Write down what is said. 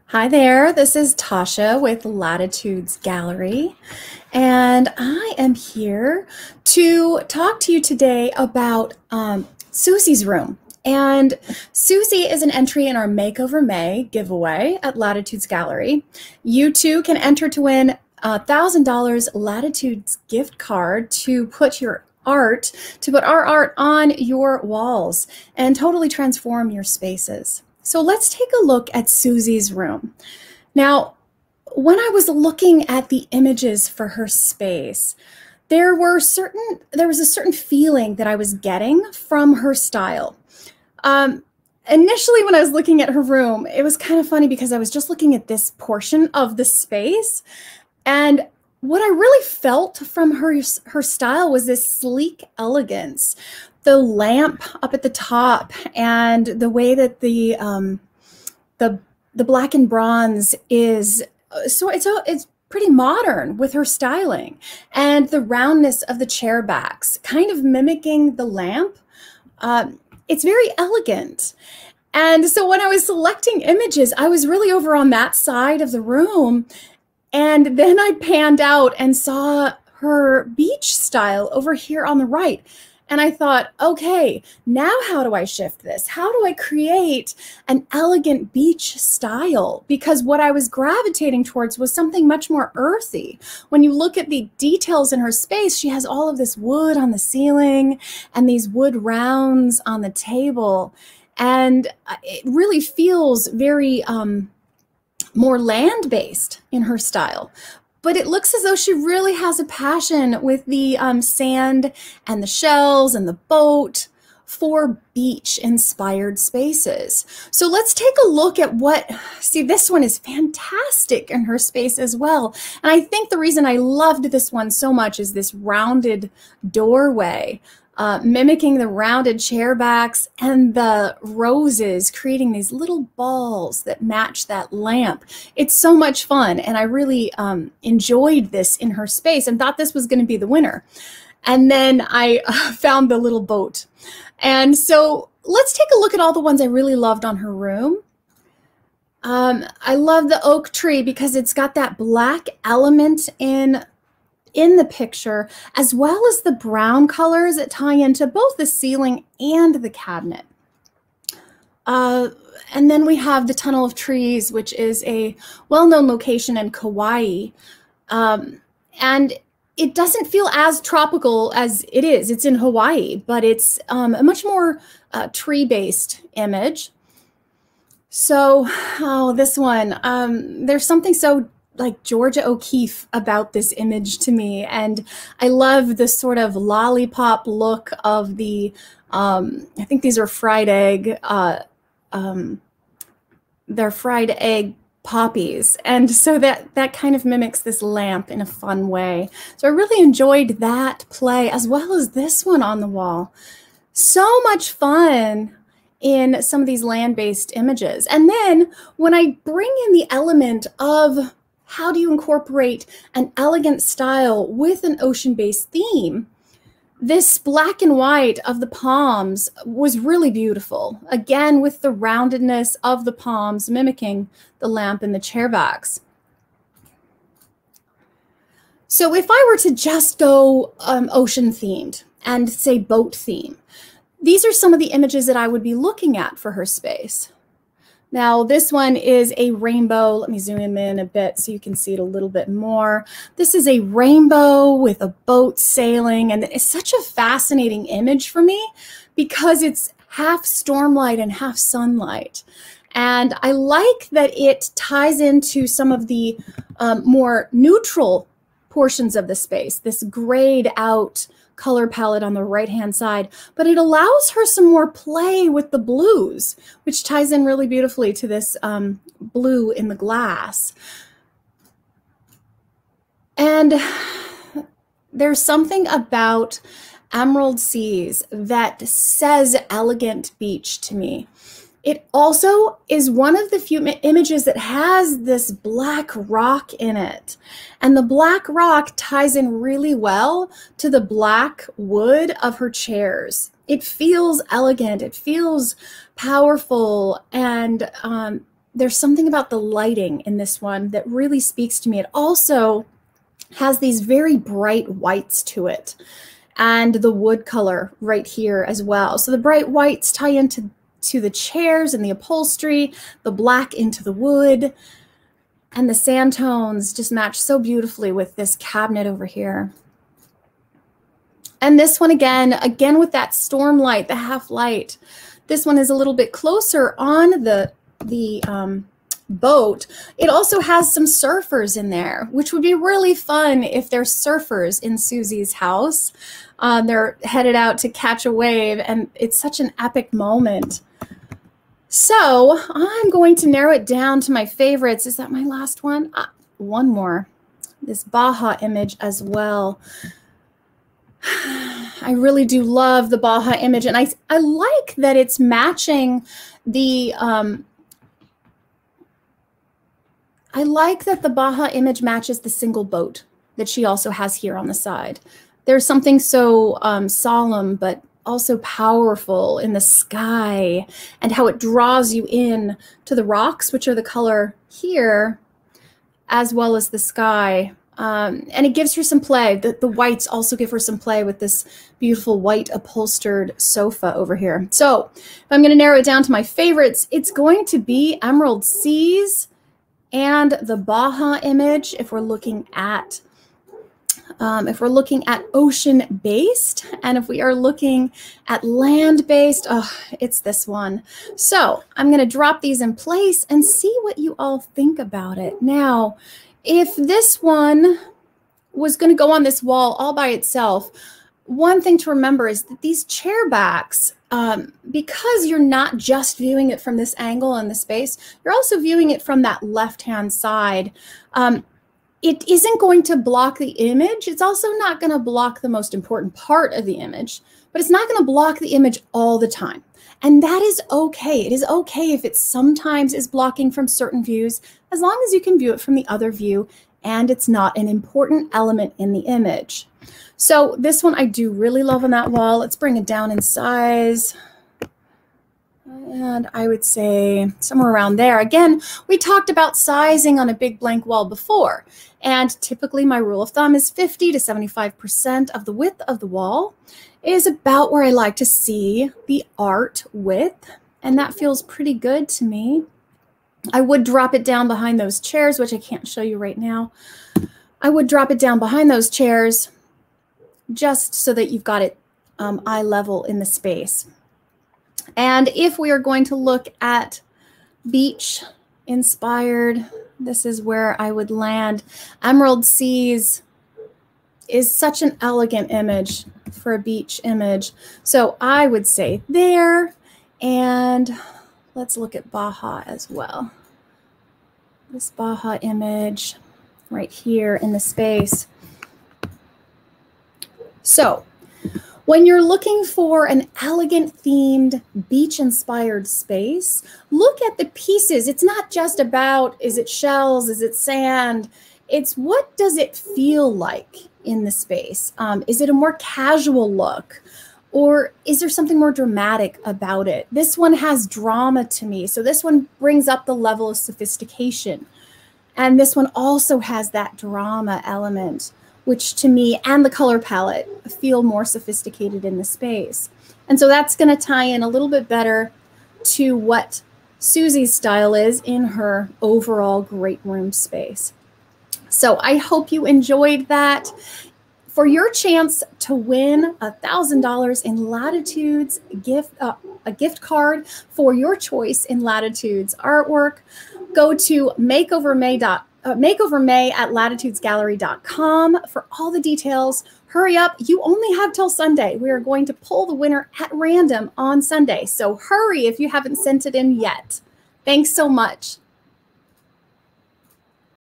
Hi there, this is Tasha with Latitudes Gallery, and I am here to talk to you today about Susie's room. And Susie is an entry in our Makeover May giveaway at Latitudes Gallery. You too can enter to win a $1,000 Latitudes gift card to put our art on your walls and totally transform your spaces. So let's take a look at Susie's room. Now, when I was looking at the images for her space, there was a certain feeling that I was getting from her style. Initially, when I was looking at her room, it was kind of funny because I was just looking at this portion of the space, and what I really felt from her style was this sleek elegance. The lamp up at the top and the way that the black and bronze is it's pretty modern with her styling, and the roundness of the chair backs kind of mimicking the lamp. It's very elegant. And so when I was selecting images, I was really over on that side of the room. And then I panned out and saw her beach style over here on the right. And I thought, okay, now how do I shift this? How do I create an elegant beach style? Because what I was gravitating towards was something much more earthy. When you look at the details in her space, she has all of this wood on the ceiling and these wood rounds on the table. And it really feels very more land-based in her style. But it looks as though she really has a passion with the sand and the shells and the boat for beach-inspired spaces. So let's take a look at see, this one is fantastic in her space as well. And I think the reason I loved this one so much is this rounded doorway. Mimicking the rounded chair backs and the roses, creating these little balls that match that lamp. It's so much fun, and I really enjoyed this in her space and thought this was going to be the winner. And then I found the little boat. And so let's take a look at all the ones I really loved on her room. I love the oak tree because it's got that black element in the picture, as well as the brown colors that tie into both the ceiling and the cabinet. And then we have the Tunnel of Trees, which is a well-known location in Kauai. And it doesn't feel as tropical as it is. It's in Hawaii, but it's a much more tree-based image. So, this one, there's something so like Georgia O'Keeffe about this image to me. And I love the sort of lollipop look of the, I think these are fried egg, they're fried egg poppies. And so that kind of mimics this lamp in a fun way. So I really enjoyed that play, as well as this one on the wall. So much fun in some of these land-based images. And then when I bring in the element of how do you incorporate an elegant style with an ocean-based theme, this black and white of the palms was really beautiful. Again, with the roundedness of the palms mimicking the lamp and the chair backs. So if I were to just go ocean themed and say boat theme, these are some of the images that I would be looking at for her space. Now, this one is a rainbow. Let me zoom in a bit so you can see it a little bit more. This is a rainbow with a boat sailing, and it's such a fascinating image for me because it's half stormlight and half sunlight. And I like that it ties into some of the more neutral portions of the space, this grayed out color palette on the right-hand side, but it allows her some more play with the blues, which ties in really beautifully to this blue in the glass. And there's something about Emerald Seas that says elegant beach to me. It also is one of the few images that has this black rock in it. And the black rock ties in really well to the black wood of her chairs. It feels elegant, it feels powerful, and there's something about the lighting in this one that really speaks to me. It also has these very bright whites to it, and the wood color right here as well. So the bright whites tie into the chairs and the upholstery, the black into the wood, and the sand tones just match so beautifully with this cabinet over here. And this one again with that storm light, the half light. This one is a little bit closer on the boat. It also has some surfers in there, which would be really fun if there's surfers in Susie's house. They're headed out to catch a wave, and it's such an epic moment. So I'm going to narrow it down to my favorites. Is that my last one? One more. This Baja image as well. I really do love the Baja image, and I like that it's matching the I like that the Baja image matches the single boat that she also has here on the side. There's something so solemn but also powerful in the sky, and how it draws you in to the rocks, which are the color here, as well as the sky. And it gives her some play. The whites also give her some play with this beautiful white upholstered sofa over here. So if I'm going to narrow it down to my favorites, it's going to be Emerald Seas and the Baja image. If we're looking at ocean-based, and if we are looking at land-based, oh, it's this one. So I'm going to drop these in place and see what you all think about it. Now, if this one was going to go on this wall all by itself, one thing to remember is that these chair backs, because you're not just viewing it from this angle in the space, you're also viewing it from that left-hand side. It isn't going to block the image. It's also not going to block the most important part of the image, but it's not going to block the image all the time. And that is okay. It is okay if it sometimes is blocking from certain views, as long as you can view it from the other view and it's not an important element in the image. So this one I do really love on that wall. Let's bring it down in size. And I would say somewhere around there. Again, we talked about sizing on a big blank wall before. And typically my rule of thumb is 50 to 75% of the width of the wall is about where I like to see the art width. And that feels pretty good to me. I would drop it down behind those chairs, which I can't show you right now. I would drop it down behind those chairs just so that you've got it eye level in the space. And if we are going to look at beach inspired, this is where I would land. Emerald Seas is such an elegant image for a beach image. So I would say there, and let's look at Baja as well. This Baja image right here in the space. So when you're looking for an elegant themed beach inspired space, look at the pieces. It's not just about, is it shells, is it sand? It's what does it feel like in the space? Is it a more casual look? Or is there something more dramatic about it? This one has drama to me. So this one brings up the level of sophistication. And this one also has that drama element, which to me, and the color palette, feel more sophisticated in the space. And so that's going to tie in a little bit better to what Susie's style is in her overall great room space. So I hope you enjoyed that. For your chance to win $1,000 in Latitudes a gift card for your choice in Latitudes artwork, go to makeovermay at latitudesgallery.com for all the details. Hurry up. You only have till Sunday. We are going to pull the winner at random on Sunday. So hurry if you haven't sent it in yet. Thanks so much.